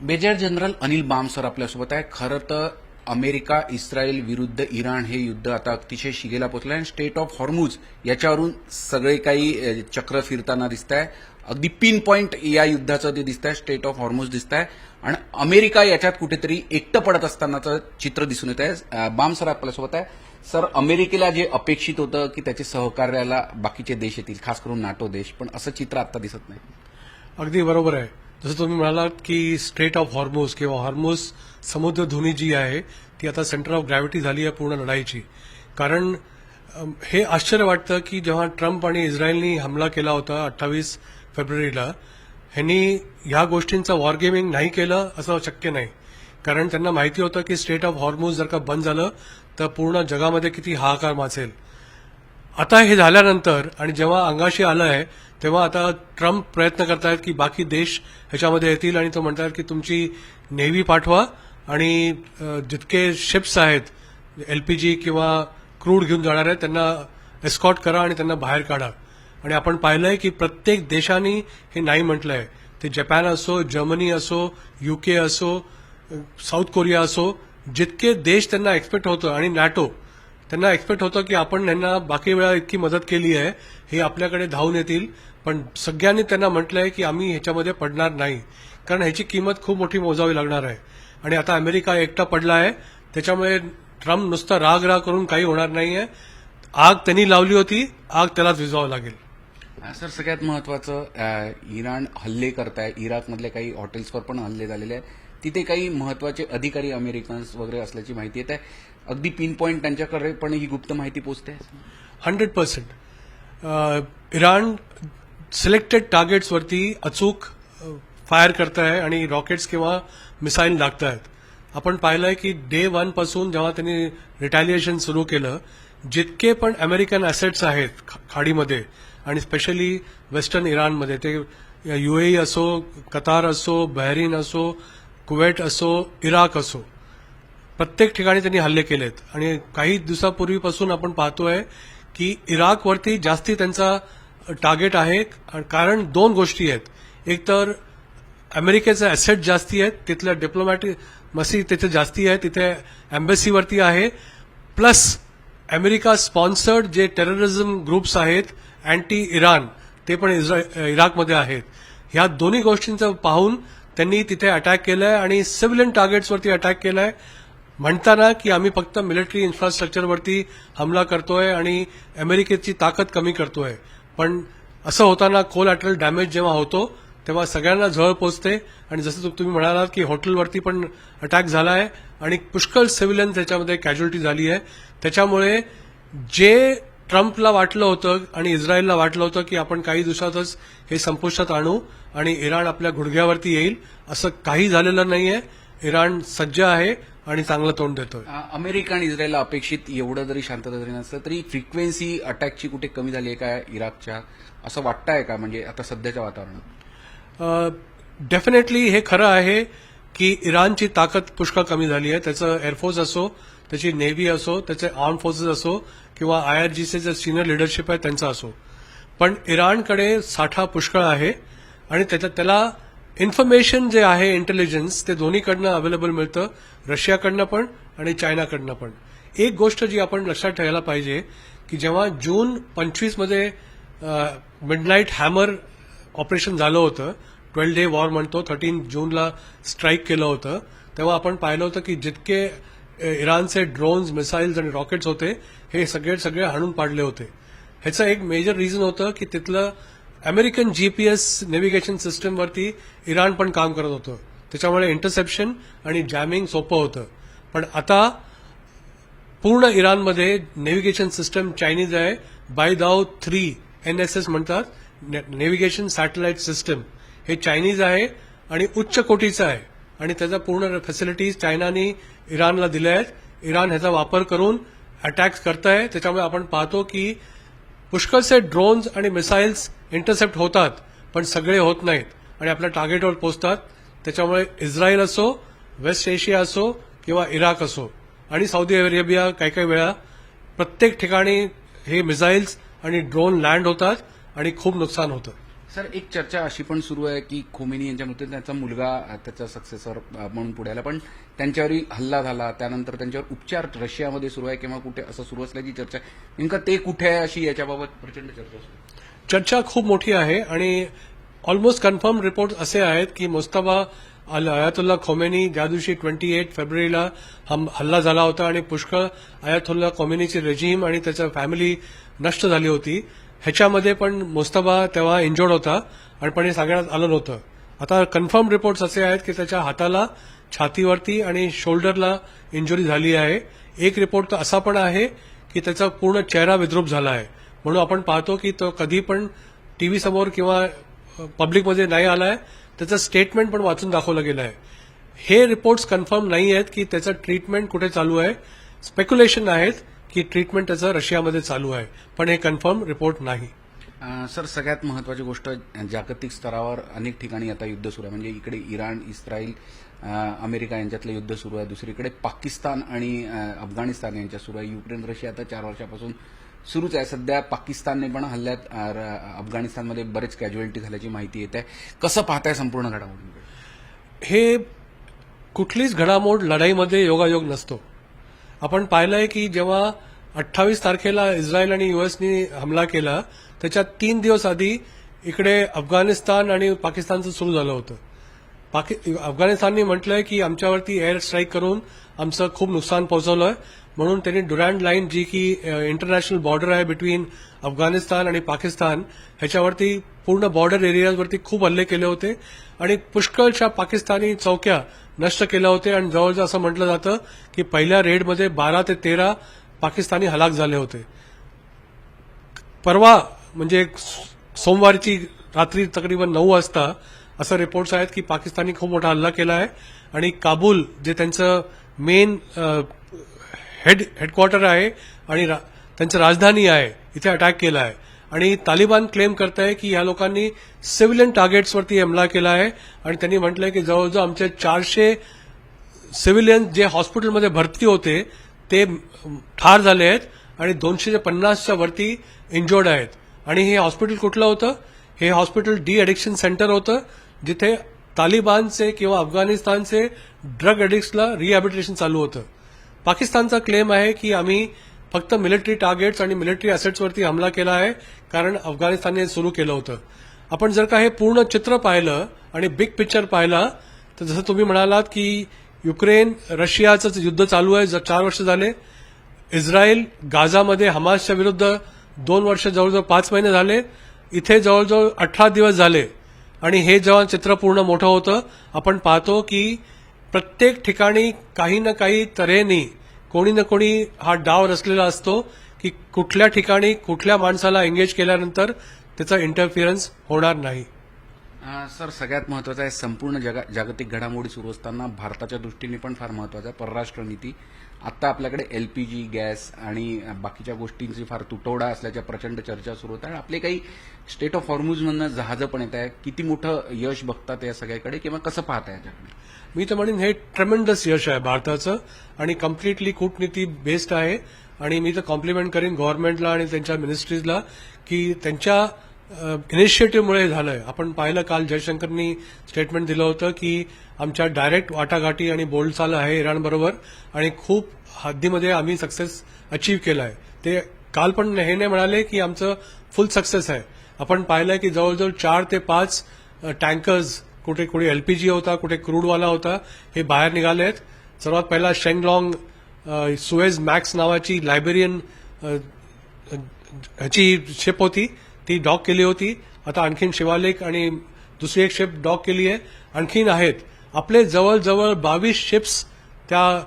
Major general Anil Bam sir आपल्यासोबत आहे. खरं तर अमेरिका इस्रायल विरुद्ध इराण हे युद्ध आता अतिशय शिगेला पोहोचलं आहे आणि स्टेट ऑफ हॉर्मुज याच्यावरून सगळे काही चक्र फिरताना दिसत आहे. अगदी पिन पॉइंट या युद्धाचं ते दिसत आहे. स्टेट ऑफ हॉर्मुज दिसत आहे आणि अमेरिका याच्यात कुठेतरी एकटं पडत असतानाचं चित्र दिसून येत आहे. बाम सर आपल्यासोबत आहे. सर, अमेरिकेला जे अपेक्षित होतं की त्याचे सहकार्याला बाकीचे देश येतील, खास करून नाटो देश, पण असं चित्र आता दिसत नाही. अगदी बरोबर आहे. जसं तुम्ही म्हणालात की स्ट्रेट ऑफ हॉर्मुज किंवा हॉर्मुज समुद्रधुनी जी आहे ती आता सेंटर ऑफ ग्रॅव्हिटी झाली आहे पूर्ण लढाईची. कारण हे आश्चर्य वाटतं की जेव्हा ट्रम्प आणि इस्रायलनी हमला केला होता 28 फेब्रुवारीला, ह्यांनी ह्या गोष्टींचं वॉर गेमिंग नाही केलं असं शक्य नाही. कारण त्यांना माहिती होतं की स्ट्रेट ऑफ हॉर्मुज जर का बंद झालं तर पूर्ण जगामध्ये किती हाहाकार माचेल. आता हे झाल्यानंतर आणि जेव्हा अंगाशी आलं आहे तेव्हा आता ट्रम्प प्रयत्न करतायत की बाकी देश ह्याच्यामध्ये येतील आणि तो म्हणतात की तुमची नेव्ही पाठवा आणि जितके शिप्स आहेत एलपीजी किंवा क्रूड घेऊन जाणार आहेत त्यांना एस्कॉर्ट करा आणि त्यांना बाहेर काढा. आणि आपण पाहिलंय की प्रत्येक देशांनी हे नाही म्हटलंय. ते जपान असो, जर्मनी असो, युके असो, साऊथ कोरिया असो, जितके देश त्यांना एक्सपेक्ट होतं आणि नॅटो त्यांना एक्सपेक्ट होतं की आपण त्यांना बाकी वेळा इतकी मदत केली आहे, हे आपल्याकडे धावून येतील. पण सगळ्यांनी त्यांना म्हटलंय की आम्ही ह्याच्यामध्ये पडणार नाही, कारण ह्याची किंमत खूप मोठी मोजावी लागणार आहे. आणि आता अमेरिका एकटा पडला आहे, त्याच्यामुळे ट्रम्प नुसता राग करून काही होणार नाहीये. आग त्यांनी लावली होती, आग त्यालाच विझवावं लागेल. सर, सगळ्यात महत्वाचं इराण हल्ले करताय. इराकमधल्या काही हॉटेल्सवर पण हल्ले झालेले आहेत. तिथे काही महत्वाचे अधिकारी अमेरिकन्स वगैरे असल्याची माहिती येत आहे. अगदी पिन पॉइंट त्यांच्याकडे पण ही गुप्त माहिती पोहोचते. 100% इराण सिलेक्टेड टार्गेट्सवरती अचूक फायर करत आहे आणि रॉकेट्स किंवा मिसाईल लागत आहेत. आपण पाहिलंय की डे 1 पासून जेव्हा त्यांनी रिटॅलिएशन सुरू केलं, जितके पण अमेरिकन असेट्स आहेत खाडीमध्ये आणि स्पेशली वेस्टर्न इराणमध्ये, ते युएई असो, कतार असो, बहरीन असो, कुवेट असो, इराक असो, प्रत्येक ठिकाणी त्यांनी हल्ले केलेत. आणि काही दिवसापूर्वीपासून आपण पाहतोय की इराकवरती जास्ती त्यांचा टार्गेट आहे. कारण दोन गोष्टी आहेत. एक तर अमेरिकेचे असेट जास्ती आहेत, तिथल्या डिप्लोमॅटिक तिथे जास्ती आहे, तिथे एम्बेसीवरती आहे, प्लस अमेरिका स्पॉन्सर्ड जे टेररिझम ग्रुप्स आहेत अँटी इराण, ते पण इराकमध्ये आहेत. ह्या दोन्ही गोष्टींचं पाहून त्यांनी तिथे अटॅक केलाय आणि सिव्हिलियन टार्गेट्सवरती अटॅक केलाय, म्हणताना की आम्ही फक्त मिलिटरी इन्फ्रास्ट्रक्चरवरती हमला करतोय आणि अमेरिकेची ताकद कमी करतोय. पण असं होताना कोलॅटरल डॅमेज जेव्हा होतो तेव्हा सगळ्यांना झळ पोचते. आणि जसं तुम्ही म्हणालात की हॉटेलवरती पण अटॅक झाला आहे आणि पुष्कळ सिव्हिलियन त्याच्यामध्ये कॅज्युअल्टी झाली आहे. त्याच्यामुळे जे ट्रम्पला वाटलं होतं आणि इस्रायलला वाटलं होतं की आपण काही दिवसातच हे संपुष्टात आणू आणि इराण आपल्या गुडघ्यावरती येईल, असं काही झालेलं नाहीये. इराण सज्ज आहे आणि चांगलं तोंड देतोय. अमेरिका आणि इस्रायलला अपेक्षित एवढं जरी शांतता जरी नसलं तरी फ्रिक्वेन्सी अटॅकची कुठे कमी झाली आहे का इराकच्या, असं वाटतंय का म्हणजे आता सध्याच्या वातावरणात? डेफिनेटली हे खरं आहे की इराणची ताकद पुष्कळ कमी झाली आहे. त्याचं एअरफोर्स असो, त्याची नेव्ही असो, त्याचे आर्म फोर्सेस असो किंवा आयआरजीचे जे सिनियर लिडरशिप आहे त्यांचा असो, पण इराणकडे साठा पुष्कळ आहे आणि त्याला इन्फॉर्मेशन जे आहे, इंटेलिजन्स, ते दोन्हीकडनं अवेलेबल मिळतं, रशियाकडनं पण आणि चायनाकडनं पण. एक गोष्ट जी आपण लक्षात ठेवायला पाहिजे की जेव्हा जून 25 मध्ये मिडनाईट हॅमर ऑपरेशन झालं होतं, 12 डे वॉर म्हणतो, 13 जूनला स्ट्राईक केलं होतं, तेव्हा आपण पाहिलं होतं की जितके इराणचे ड्रोन्स, मिसाईल्स आणि रॉकेट्स होते हे सगळे हाणून पाडले होते. ह्याचं एक मेजर रिझन होतं की तिथलं अमेरिकन जीपीएस नेव्हिगेशन सिस्टमवरती इराण पण काम करत होतं, त्याच्यामुळे इंटरसेप्शन आणि जॅमिंग सोपं होतं. पण आता पूर्ण इराणमध्ये नेव्हिगेशन सिस्टम चायनीज आहे. बायदाव 3 NSS म्हणतात, नेव्हिगेशन सॅटेलाइट सिस्टम, हे चायनीज आहे आणि उच्च कोटीचं आहे आणि त्याचा पूर्ण फॅसिलिटीज चायनाने इराणला दिल्या आहेत. इराण ह्याचा वापर करून अटॅक्स करत आहे. त्याच्यामुळे आपण पाहतो की पुष्कळसे ड्रोन्स आणि मिसाईल्स इंटरसेप्ट होतात, पण सगळे होत नाहीत आणि आपल्या टार्गेटवर पोहोचतात. त्याच्यामुळे इस्रायल असो, वेस्ट एशिया असो किंवा इराक असो आणि सौदी अरेबिया, काही वेळा प्रत्येक ठिकाणी हे मिसाईल्स आणि ड्रोन लँड होतात आणि खूप नुकसान होतं. सर, एक चर्चा अशी पण सुरू आहे की खोमेनी यांच्या मृत्यू त्याचा मुलगा त्याचा सक्सेसर म्हणून पुढे आला, पण त्यांच्यावरही हल्ला झाला, त्यानंतर त्यांच्यावर उपचार रशियामध्ये सुरू आहे किंवा कुठे असं सुरू असल्याची चर्चा आहे. नेमकं ते कुठे आहे अशी याच्याबाबत प्रचंड चर्चा सुरू आहे. चर्चा खूप मोठी आहे आणि ऑलमोस्ट कन्फर्म रिपोर्ट असे आहेत की मुस्तफा अयातुल्ला खोमेनी ज्या दिवशी 28 फेब्रुवारीला हल्ला झाला होता आणि पुष्कळ अयातुल्ला खोमेनीची रेजिम आणि त्याच्या फॅमिली नष्ट झाली होती, ह्याच्यामध्ये पण मुस्तफा तेव्हा इंजोर्ड होता आणि पण हे सांगण्यात आलं नव्हतं. आता कन्फर्म रिपोर्ट्स असे आहेत की त्याच्या हाताला, छातीवरती आणि शोल्डरला इंजुरी झाली आहे. एक रिपोर्ट तर असा पण आहे की त्याचा पूर्ण चेहरा विद्रूप झाला आहे. म्हणून आपण पाहतो की तो कधी पण टीव्ही समोर किंवा पब्लिकमध्ये नाही आलाय. त्याचं स्टेटमेंट पण वाचून दाखवलं गेलं आहे. हे रिपोर्ट्स कन्फर्म नाही आहेत की त्याचं ट्रीटमेंट कुठे चालू आहे. स्पेक्युलेशन आहेत की ट्रीटमेंट त्याचं रशियामध्ये चालू आहे, पण हे कन्फर्म रिपोर्ट नाही. सर, सगळ्यात महत्वाची गोष्ट, जागतिक स्तरावर अनेक ठिकाणी आता युद्ध सुरू आहे. म्हणजे इकडे इराण, इस्रायल, अमेरिका यांच्यातलं युद्ध सुरू आहे. दुसरीकडे पाकिस्तान आणि अफगाणिस्तान यांच्यात सुरू आहे. युक्रेन रशिया आता 4 वर्षापासून सुरूच आहे. सध्या पाकिस्तानने पण हल्ल्यात अफगाणिस्तानमध्ये बरेच कॅज्युअलिटी झाल्याची माहिती येत आहे. कसं पाहताय संपूर्ण घडामोडींकडे? हे कुठलीच घडामोड लढाईमध्ये योगायोग नसतो. आपण पाहिलंय की जेव्हा 28 तारखेला इस्रायल आणि युएसनी हमला केला, त्याच्या 3 दिवस आधी इकडे अफगाणिस्तान आणि पाकिस्तानचं सुरू झालं होतं. अफगाणिस्तानने म्हटलंय की आमच्यावरती एअर स्ट्राईक करून आमचं खूप नुकसान पोहोचवलंय, म्हणून त्यांनी डुरँड लाईन, जी की इंटरनॅशनल बॉर्डर आहे बिटवीन अफगाणिस्तान आणि पाकिस्तान, ह्याच्यावरती पूर्ण बॉर्डर एरियावरती खूप हल्ले केले होते आणि पुष्कळशा पाकिस्तानी चौक्या नष्ट केल्या होत्या आणि जवळजवळ असं म्हटलं जातं की पहिल्या रेडमध्ये 12 ते 13 पाकिस्तानी हलाक झाले होते. परवा म्हणजे सोमवारची रात्री तकरीबन 9 वाजता असं रिपोर्ट्स आहेत की पाकिस्तानी खूप मोठा हल्ला केला आहे आणि काबूल, जे त्यांचं मेन हेडक्वार्टर आहे आणि त्यांचं राजधानी आहे, इथे अटॅक केला आहे. आणि तालिबान क्लेम करत आहे की या लोकांनी सिव्हिलियन टार्गेट्सवरती हमला केला आहे आणि त्यांनी म्हटलंय की जवळजवळ आमचे 400 सिव्हिलियन जे हॉस्पिटलमध्ये भरती होते ते ठार झाले आहेत आणि 250च्या वरती इंजोर्ड आहेत. आणि हे हॉस्पिटल कुठलं होतं? हे हॉस्पिटल डी अडिक्शन सेंटर होतं, जिथे तालिबानचे किंवा अफगाणिस्तानचे ड्रग एडिक्ट्सला रिहॅबिलिटेशन चालू होतं. पाकिस्तानचा क्लेम आहे की आम्ही फक्त मिलिटरी टार्गेट्स आणि मिलिटरी असेट्सवरती हमला केला आहे, कारण अफगाणिस्तानने सुरू केलं होतं. आपण जर का हे पूर्ण चित्र पाहिलं आणि बिग पिक्चर पाहिला, तर जसं तुम्ही म्हणालात की युक्रेन रशियाचं युद्ध चालू आहे, 4 वर्ष झाले. इस्रायल गाझामध्ये हमासच्या विरुद्ध 2 वर्ष, जवळजवळ 5 महिने झाले. इथे जवळजवळ 18 दिवस झाले. आणि हे जेव्हा चित्र पूर्ण मोठं होतं, आपण पाहतो की प्रत्येक ठिकाणी काही ना काही तऱ्हेने कोणी ना कोणी हा डाव रचलेला असतो की कुठल्या ठिकाणी कुठल्या माणसाला एंगेज केल्यानंतर त्याचा इंटरफिरन्स होणार नाही. सर, सगळ्यात महत्वाचं आहे, संपूर्ण जागतिक घडामोडी सुरू असताना भारताच्या दृष्टीने पण फार महत्वाचं आहे परराष्ट्र नीती. आता आपल्याकडे एलपीजी गॅस आणि बाकीच्या गोष्टींची फार तुटवडा असल्याच्या प्रचंड चर्चा सुरू होत आहे. आपले काही स्टेट ऑफ हॉर्मुझमधनं जहाजं पण येत आहे. किती मोठं यश बघतात या सगळ्याकडे किंवा कसं पाहताय याच्याकडे? मी तर म्हणेन हे ट्रेमेंडस यश आहे भारताचं आणि कम्प्लिटली कूटनीती बेस्ड आहे. आणि मी तर कॉम्प्लिमेंट करीन गव्हर्नमेंटला आणि त्यांच्या मिनिस्ट्रीजला की त्यांच्या इनिशिएटिव्हमुळे झालंय. आपण पाहिलं, काल जयशंकरनी स्टेटमेंट दिलं होतं की आमच्या डायरेक्ट वाटाघाटी आणि बोलचाल आहे इराणबरोबर आणि खूप हद्दीमध्ये आम्ही सक्सेस अचीव्ह केला आहे. ते काल पण हे नाही म्हणाले की आमचं फुल सक्सेस आहे. आपण पाहिलंय की जवळजवळ 4 ते 5 टँकर्स, कुठे कुठे एलपीजी होता, कुठे क्रूडवाला होता, हे बाहेर निघाले आहेत. सर्वात पहिला शेंगलॉंग सुएज मॅक्स नावाची लायबेरियन ह्याची शिप होती, ती डॉक केली होती. आता आणखीन शिवालिक आणि दुसरी एक शिप डॉक केली आहे. आणखीन आहेत. आपले जवळजवळ 22 शिप्स त्या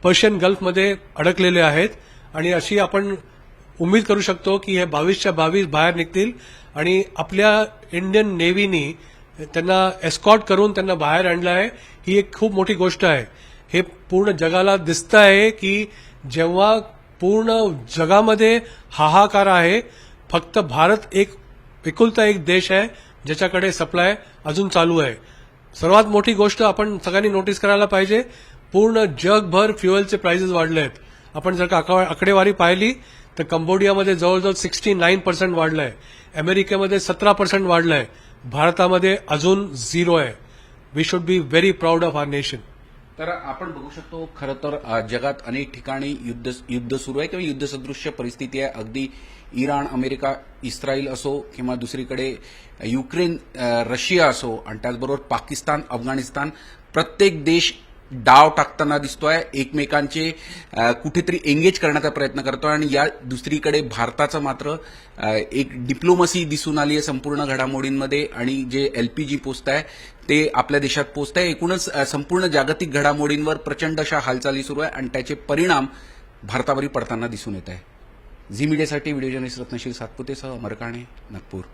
पर्शियन गल्फमध्ये अडकलेले आहेत आणि अशी आपण उम्मीद करू शकतो की हे 22च्या 22 बाहेर निघतील आणि आपल्या इंडियन नेव्हीनी त्यांना एस्कॉर्ट करून त्यांना बाहेर आणलं आहे. ही एक खूप मोठी गोष्ट आहे. हे पूर्ण जगाला दिसतं आहे की जेव्हा पूर्ण जगामध्ये हाहाकार आहे, फक्त भारत एकुलता एक देश आहे ज्याच्याकडे सप्लाय अजून चालू आहे. सर्वात मोठी गोष्ट आपण सगळ्यांनी नोटीस करायला पाहिजे, पूर्ण जगभर फ्युएलचे प्राइसेस वाढले आहेत. आपण जर का आकडेवारी पाहिली तर कंबोडियामध्ये जवळजवळ 69% वाढलंय, अमेरिकेमध्ये 17% वाढलंय, भारतामध्ये अजून झिरो आहे. We should be very proud of our nation. तर आपण बघू शकतो खरं तर जगात अनेक ठिकाणी युद्ध सुरू आहे किंवा युद्धसदृश्य परिस्थिती आहे. अगदी इराण, अमेरिका, इस्रायल असो किंवा दुसरीकडे युक्रेन, रशिया असो आणि त्याचबरोबर पाकिस्तान, अफगाणिस्तान, प्रत्येक देश डाव टाकताना दिसतोय, एकमेकांचे कुठेतरी एंगेज करण्याचा प्रयत्न करतोय आणि या दुसरीकडे भारताचं मात्र एक डिप्लोमसी दिसून आली आहे संपूर्ण घडामोडींमध्ये आणि जे एलपीजी पोचत आहे ते आपल्या देशात पोचत आहे. एकूणच संपूर्ण जागतिक घडामोडींवर प्रचंड अशा हालचाली सुरू आहे आणि त्याचे परिणाम भारतावरही पडताना दिसून येत आहे. झी मीडियासाठी व्हिडिओ जर्नलिस्ट रत्नशील सातपुतेसह अमर काणे, नागपूर.